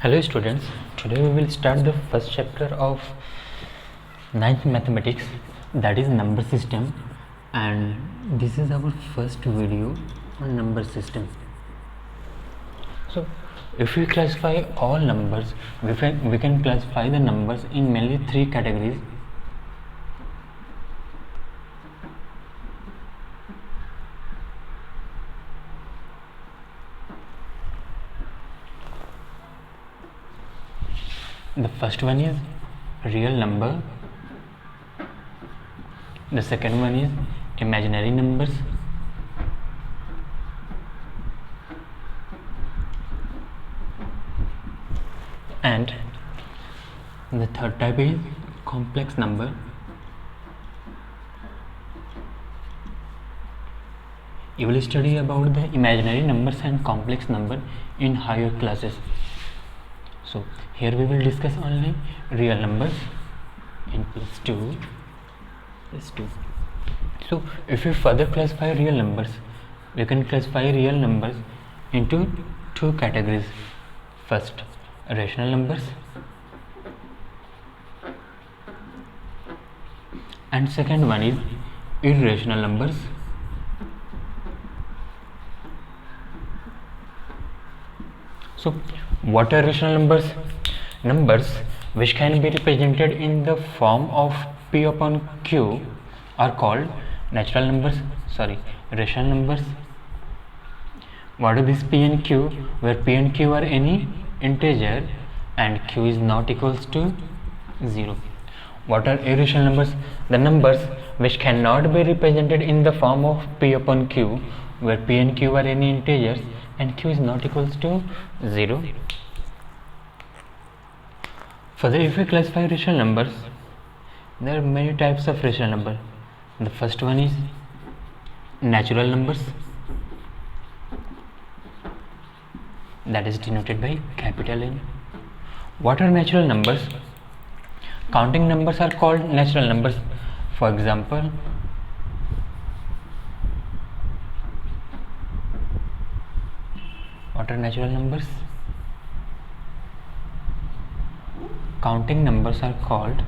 Hello students, today we will start the first chapter of 9th mathematics, that is number system, and this is our first video on number system. So if we classify all numbers, we can classify the numbers in mainly three categories. The first one is real number, the second one is imaginary numbers, and the third type is complex number. You will study about the imaginary numbers and complex number in higher classes. So here we will discuss only real numbers in plus 2. So if we further classify real numbers, we can classify real numbers into two categories. First, rational numbers, and second one is irrational numbers. So what are rational numbers? Numbers which can be represented in the form of P upon Q are called rational numbers. What are these P and Q? Where P and Q are any integer and Q is not equals to 0. What are irrational numbers? The numbers which cannot be represented in the form of P upon Q, where P and Q are any integers and Q is not equals to 0. Further, if we classify rational numbers, there are many types of rational number. The first one is natural numbers, that is denoted by capital N. What are natural numbers? Counting numbers are called natural numbers. For example, what are natural numbers? Counting numbers are called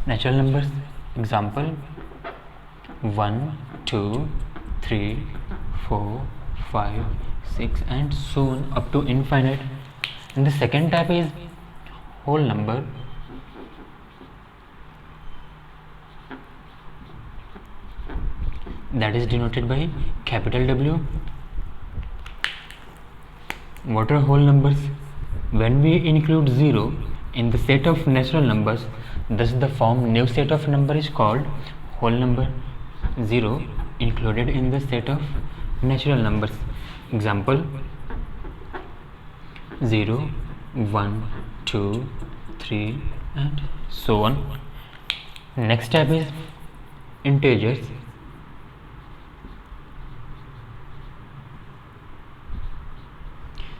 natural numbers. Example, 1, 2, 3, 4, 5, 6 and so on up to infinite. And the second type is whole number. That is denoted by capital W. What are whole numbers? When we include 0 in the set of natural numbers, thus the form new set of number is called whole number. 0 included in the set of natural numbers. Example, 0, 1, 2, 3 and so on. Next type is integers.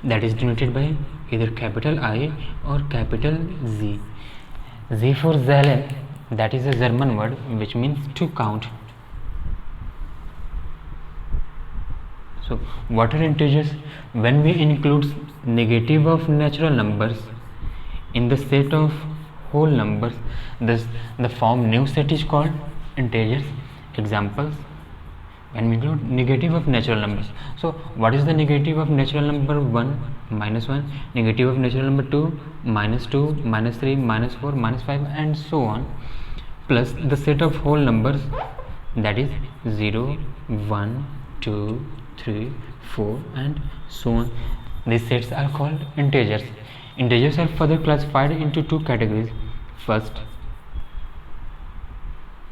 That is denoted by either capital I or capital Z. Z for Zahlen, that is a German word which means to count. So what are integers? When we include negative of natural numbers in the set of whole numbers, thus the form new set is called integers. Examples, when we include negative of natural numbers. So what is the negative of natural number 1? Minus 1. Negative of natural number 2, minus 2, minus 3, minus 4, minus 5 and so on, plus the set of whole numbers, that is 0, 1, 2, 3, 4 and so on. These sets are called integers. Integers are further classified into two categories. First,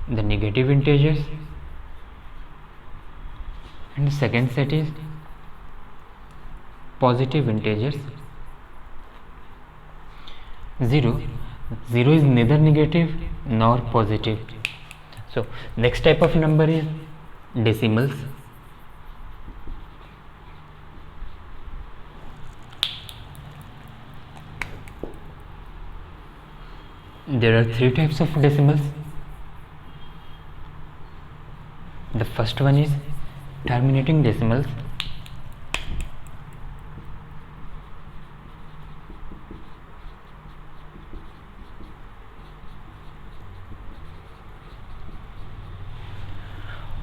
the negative integers, and the second set is positive integers. 0 is neither negative nor positive. So next type of number is decimals. There are three types of decimals. The first one is terminating decimals.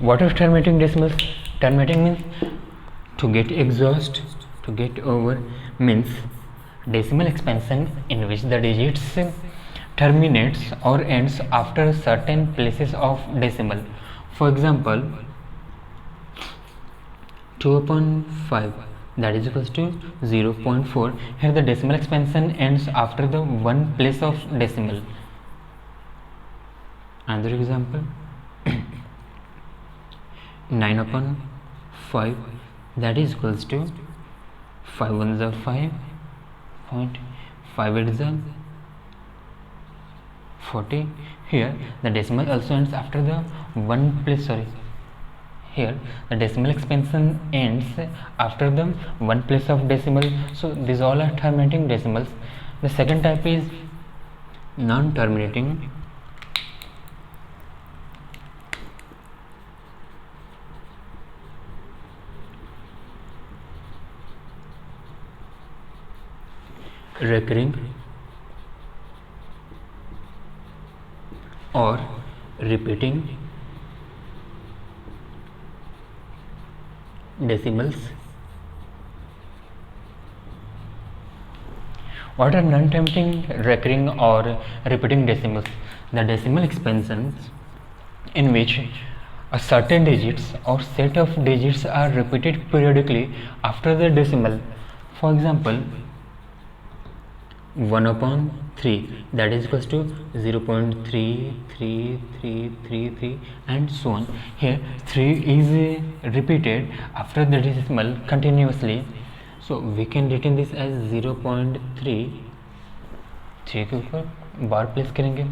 What is terminating decimals? Terminating means to get exhaust, to get over, means decimal expansion in which the digits terminates or ends after certain places of decimal. For example, 2 upon 5, that is equals to 0.4. Here the decimal expansion ends after the one place of decimal. Another example, 9 upon 5, that is equals to 5 1s are 5, 5 8s are 40. Here the decimal also ends after the one place, here the decimal expansion ends after the one place of decimal. So these all are terminating decimals. The second type is non-terminating. Recurring or repeating decimals. What are non-terminating, recurring or repeating decimals? The decimal expansions in which a certain digits or set of digits are repeated periodically after the decimal. For example, 1 upon 3, that is equals to 0.33333 and so on. Here 3 is repeated after the decimal continuously, so we can written this as 0.3, 3 के ऊपर बार place करेंगे,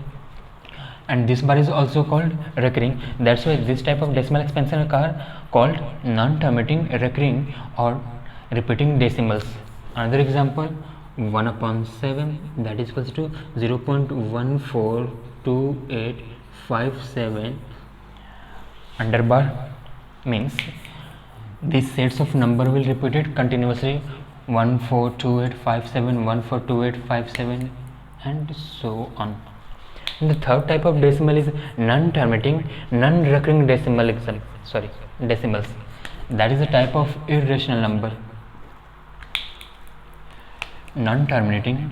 and this bar is also called recurring. That's why this type of decimal expansion are called non-terminating, recurring or repeating decimals. Another example, 1 upon 7, that is equals to 0.142857 under bar, means these sets of number will repeat it continuously, 142857, 142857 and so on. And the third type of decimal is non-terminating, non-recurring decimals. That is a type of irrational number. Non-terminating,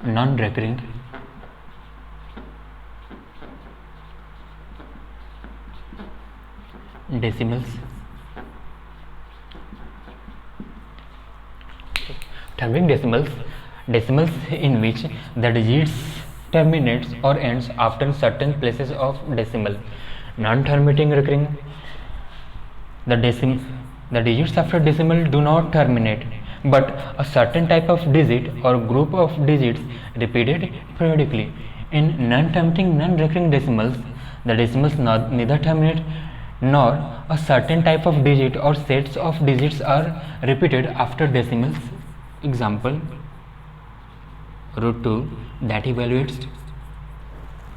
non-recurring, decimals. Terminating decimals in which the digits terminates or ends after certain places of decimal. Non-terminating, recurring, the digits after decimal do not terminate, but a certain type of digit or group of digits repeated periodically. In non-terminating, non-recurring decimals, the decimals neither terminate nor a certain type of digit or sets of digits are repeated after decimals. Example, √2 that evaluates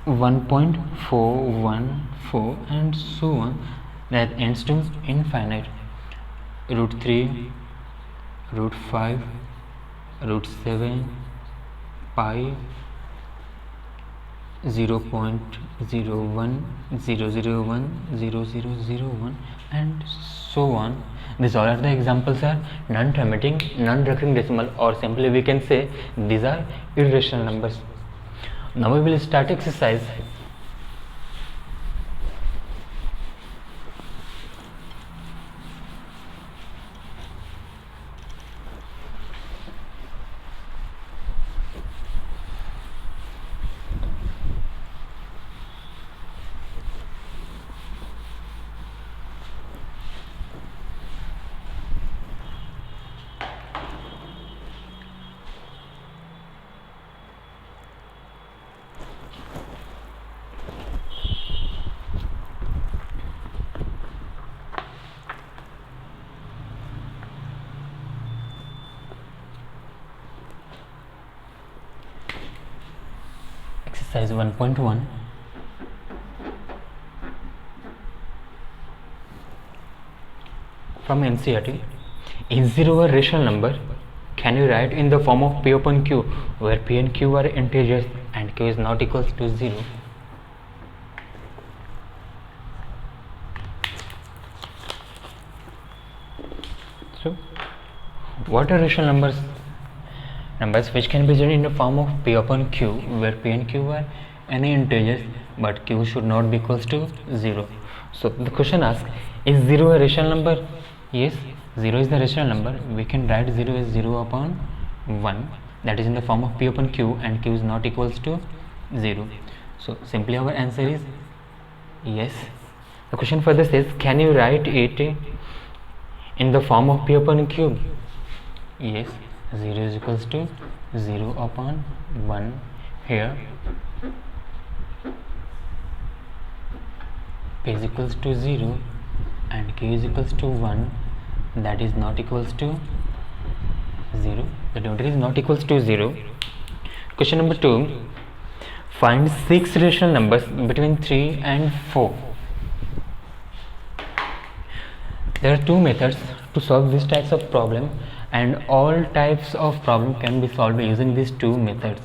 1.414 and so on, that ends to infinite. √3, √5, √7, pi, 0.0100100001 and so on. These all are the examples are non-terminating, non-recurring decimal, or simply we can say these are irrational numbers. Now we will start exercise. Exercise 1.1. From NCERT, is 0 a rational number? can you write in the form of P upon Q, where P and Q are integers and Q is not equals to 0? So what are rational numbers? Numbers which can be written in the form of P upon Q, where P and Q are any integers but Q should not be equals to 0. So the question asks, is 0 a rational number? Yes, 0 is the rational number. We can write 0 as 0 upon 1, that is in the form of P upon Q, and Q is not equals to 0. So simply our answer is yes. The question further says, can you write it in the form of P upon Q? Yes, 0 is equals to 0 upon 1. Here P is equals to 0 and Q is equals to 1, that is not equals to 0. The denominator is not equals to 0. Question number 2. Find 6 rational numbers between 3 and 4. There are two methods to solve these types of problem, and all types of problem can be solved using these two methods,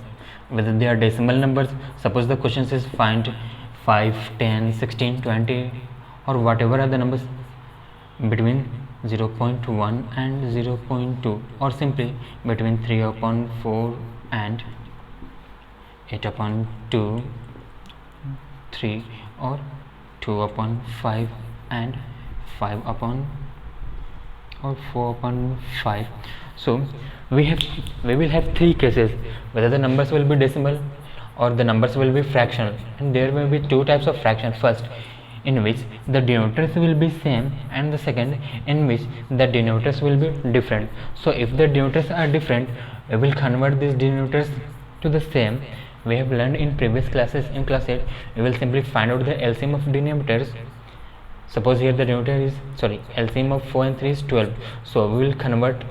whether they are decimal numbers. Suppose the question says find 5, 10, 16, 20 or whatever are the numbers between 0.1 and 0.2, or simply between 3 upon 4 and 8 upon 2, 3, or 2 upon 5 and 5 upon or 4 upon 5. So we will have three cases, whether the numbers will be decimal or the numbers will be fractional, and there will be two types of fraction. First, in which the denominators will be same, and the second in which the denominators will be different. So if the denominators are different, we will convert these denominators to the same. We have learned in previous classes, in class 8, we will simply find out the LCM of denominators. Suppose here the denominator is LCM of 4 and 3 is 12, so we will convert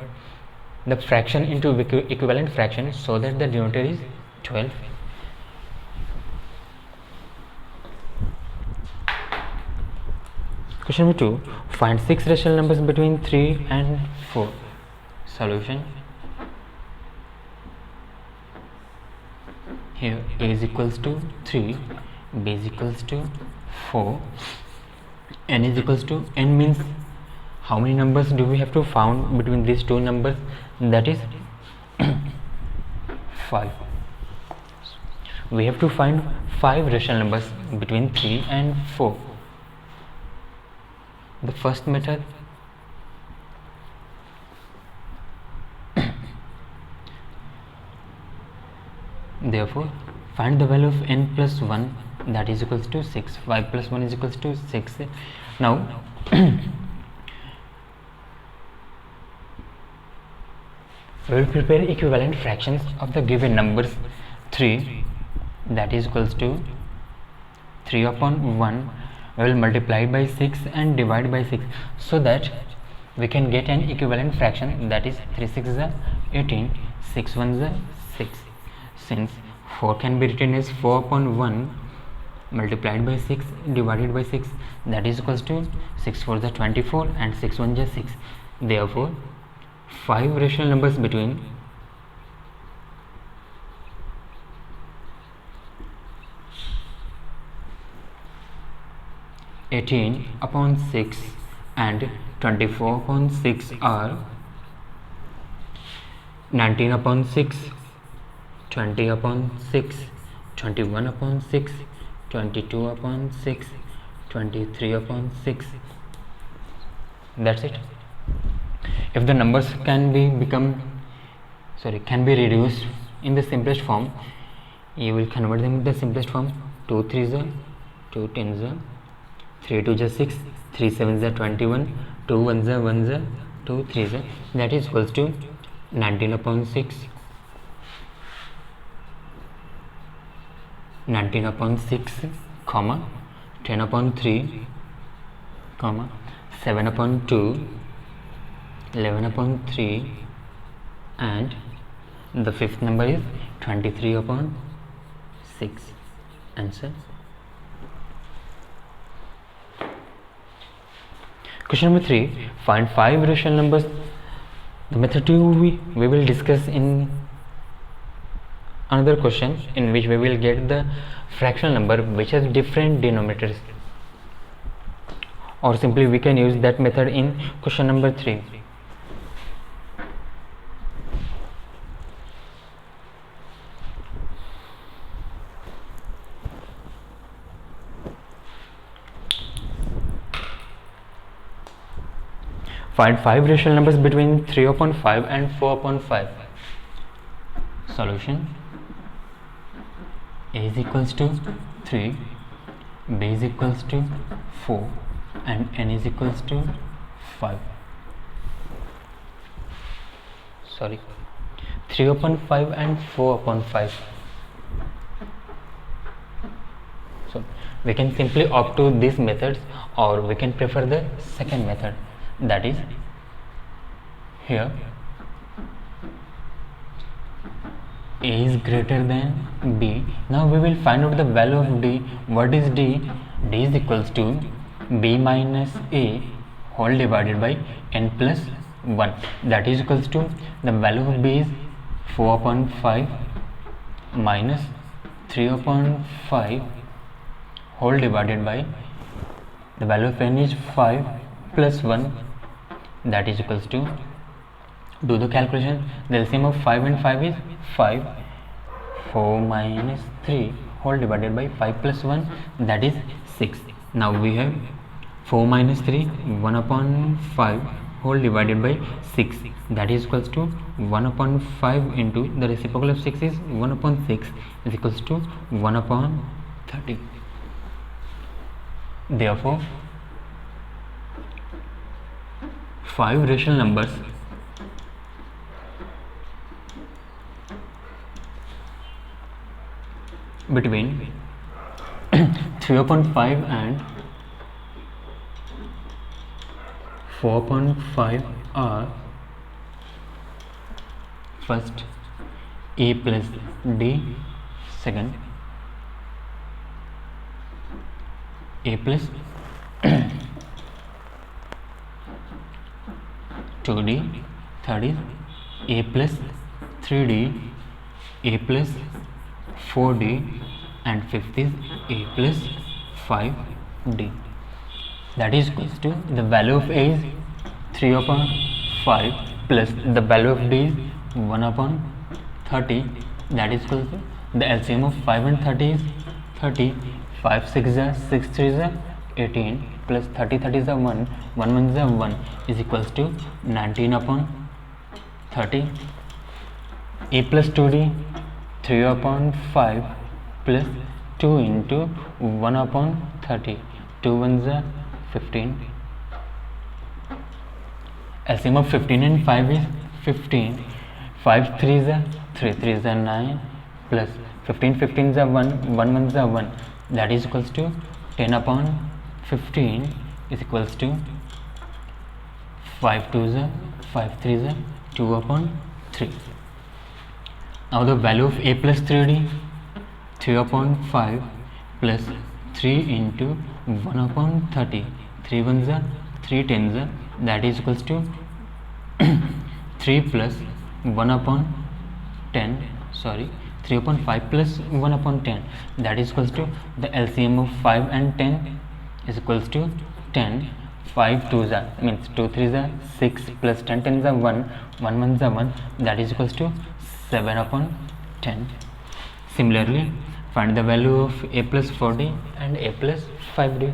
the fraction into equivalent fraction so that the denominator is 12. Question number 2. Find 6 rational numbers between 3 and 4. Solution. Here A is equals to 3, B is equals to 4, N is equals to, N means how many numbers do we have to found between these two numbers? That is 5. We have to find 5 rational numbers between 3 and 4. The first method, therefore find the value of n plus 1, that is equals to 6. 5 plus 1 is equals to 6. Now we will prepare equivalent fractions of the given numbers. 3, that is equals to 3 upon 1, we will multiply by 6 and divide by 6, so that we can get an equivalent fraction, that is 3 6 is 18, 6 1 is 6. Since 4 can be written as 4 upon 1 multiplied by 6 divided by 6, that is equals to 6 4 is 24 and 6 1 is 6. Therefore 5 rational numbers between 18 upon 6 and 24 upon 6 are 19 upon 6, 20 upon 6, 21 upon 6, 22 upon 6, 23 upon 6. That's it. If the numbers can be reduced in the simplest form, you will convert them in the simplest form. 2 3s are 2 10s are 3 2 is 6, 3 7s are 21, 2 1s are 1s are 2 3s are, that is equals to 19 upon 6, 19 upon 6, comma 10 upon 3, comma 7 upon 2, 11 upon 3, and the fifth number is 23 upon 6. Answer. Question number 3. Find 5 rational numbers The method 2 we will discuss in another question, in which we will get the fractional number which has different denominators, or simply we can use that method in question number 3. Find 5 rational numbers between 3/5 and 4/5. Solution: A is equals to 3, B is equals to 4, and N is equals to 5. 3/5 and 4/5. So we can simply opt to these methods, or we can prefer the second method, that is here A is greater than B. Now we will find out the value of D. What is D? D is equals to B minus A whole divided by N plus 1. That is equals to, the value of B is 4/5 minus 3/5 whole divided by, the value of N is 5 plus 1. That is equals to, do the calculation. The LCM of 5 and 5 is 5. 4 minus 3 whole divided by 5 plus 1, that is 6. Now we have 4 minus 3, 1/5 whole divided by 6, that is equals to 1/5 into the reciprocal of 6 is 1/6 is equals to 1/30. Therefore 5 rational numbers between 3/5 and 4/5 are: first, A plus D; second, A plus 2D; third is A plus 3D, A plus 4D, and fifth is A plus 5D. That is equals to, the value of A is 3/5 plus the value of D is 1/30. That is equals to, the LCM of 5 and 30 is 30. 5 6 are 6 3 are 18 plus 30 30 is 1, 1 1 is 1 is equals to 19/30. A plus 2D, 3/5 plus 2 into 1/30. 2 1s are 15. LCM of 15 and 5 is 15. 5 3s are 3 3s are 9 plus 15 15s are 1, 1 1s are 1. That is equals to 10/15 is equals to 5 2s are 5 3s are 2/3. Now the value of A plus 3D, 3/5 plus 3 into 1/30. 3 1s are 3 10s are, that is equals to 3 plus 1/10, 3/5 plus 1/10, that is equals to, the LCM of 5 and 10 is equals to 10. 5 2s are, means 2 3s are 6 plus 10 10s are 1, 1 1s are 1, that is equals to 7/10. Similarly, find the value of A plus 4D and A plus 5D.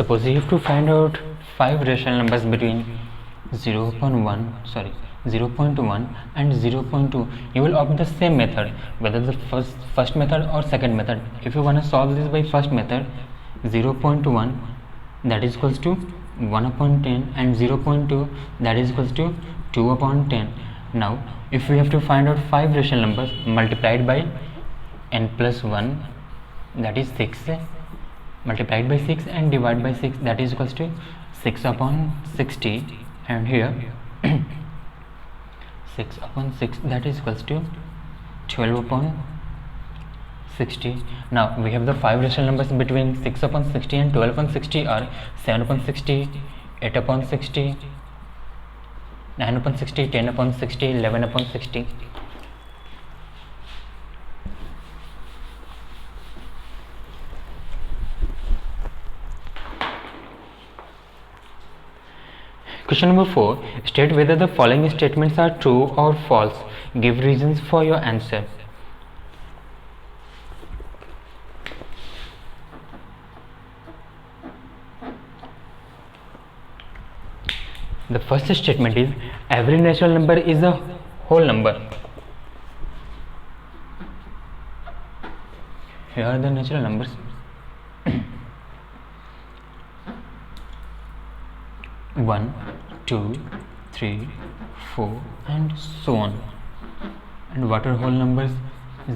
Suppose you have to find out 5 rational numbers between 0/1, 0.1 and 0.2, you will opt the same method, whether the first method or second method. If you want to solve this by first method, 0.1 that is equals to 1 upon 10 and 0.2 that is equals to 2 upon 10. Now if we have to find out 5 rational numbers multiplied by n plus 1, that is 6, multiplied by 6 and divided by 6, that is equals to 6 upon 60, and here 6 upon 6 that is equals to 12 upon 60. Now we have the 5 rational numbers between 6 upon 60 and 12 upon 60 are 7 upon 60, 8 upon 60, 9 upon 60, 10 upon 60, 11 upon 60. Question number 4. State whether the following statements are true or false. Give reasons for your answer. The first statement is every natural number is a whole number. Here are the natural numbers. 1, 2, 3, 4 and so on. And what are whole numbers?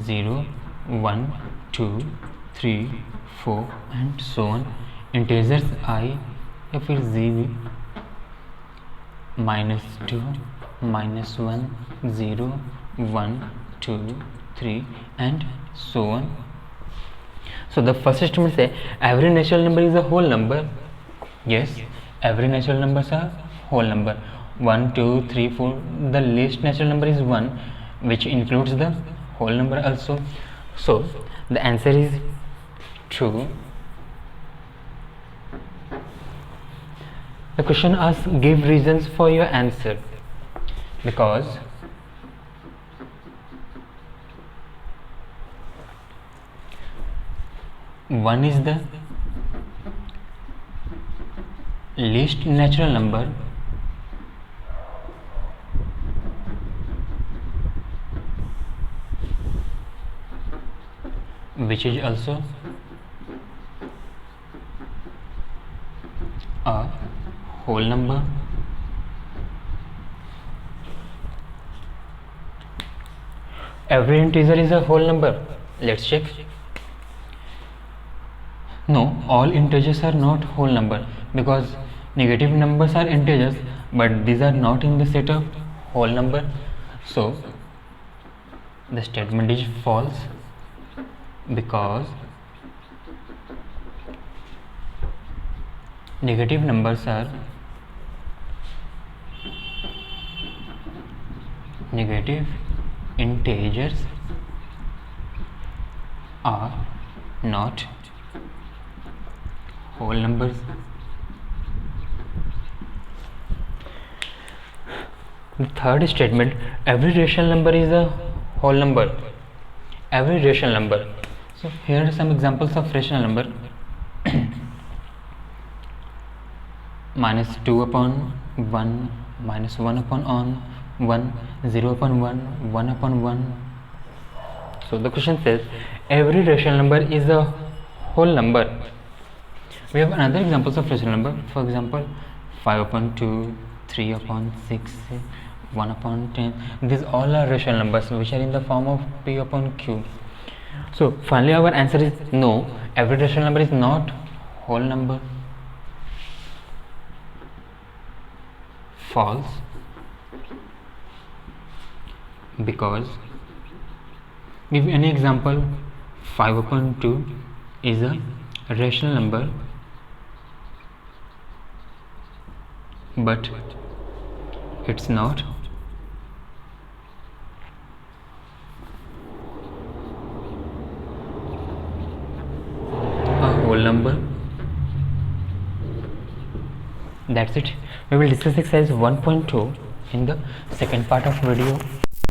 0, 1, 2, 3, 4 and so on. Integers I या फिर z -2, -1, 0, 1, 2, 3 and so on. So the first statement says every natural number is a whole number. Yes, every natural numbers are whole number. 1, 2, 3, 4. The least natural number is 1, which includes the whole number also. So the answer is true. The question asks give reasons for your answer, because one is the least natural number which is also a whole number. Every integer is a whole number. Let's check. No, all integers are not whole number, because negative numbers are integers, but these are not in the set of whole number. So the statement is false, because negative integers are not whole numbers. The third statement, every rational number is a whole number. Every rational number. So here are some examples of rational number. -2 upon 1, -1 upon 1, 0 upon 1, 1 upon 1. So the question says every rational number is a whole number. We have another examples of rational number. For example, 5 upon 2, 3 upon 6, 1 upon 10. These all are rational numbers which are in the form of p upon q. So finally our answer is no, every rational number is not whole number. False, because give any example. 5 upon 2 is a rational number, but it's not a whole number. That's it. We will discuss exercise 1.2 in the second part of video.